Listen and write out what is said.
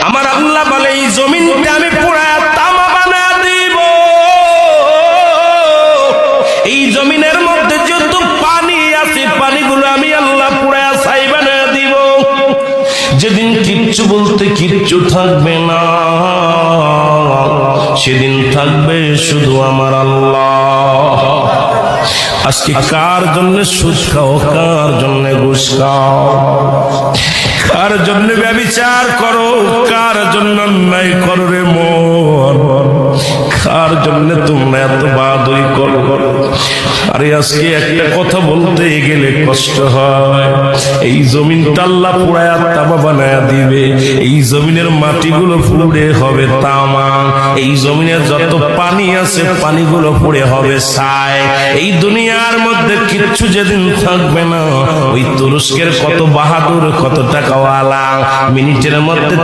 আমার আল্লাহ বলে এই জমিনটা আমি পুরায়া তামা বানায়া দিব। এই জমিনের মধ্যে যত পানি আছে পানিগুলো আমি আল্লাহ পুরায়া ছাই বানায়া দিব। যেদিন কিচ্ছু বলতে কিচ্ছু থাকবে না, সেদিন থাকবে শুধু আমার আল্লাহ। আজকে কার জন্য সুদ খাও, কার জন্য ঘুষ খাও, কার জন্য ব্যভিচার করো, কার জন্য অন্যায় করো রে মন, কার জন্য তোমরা এত বাদই করো। আরে আজকে একটা কথা বলতে গেলে কষ্ট হয়। এই জমিনটা আল্লাহ পুরায়া তামা বানায়া দিবে। এই জমিনের মাটিগুলো পুড়ে হবে তামা। এই জমিনে যত পানি আছে পানিগুলো পুড়ে হবে ছাই। এই দুনিয়ার মধ্যে কিচ্ছু যেদিন থাকবে না, ওই তুরস্কের কত বাহাদুর, কত টাকাওয়ালা মিনিটের মধ্যে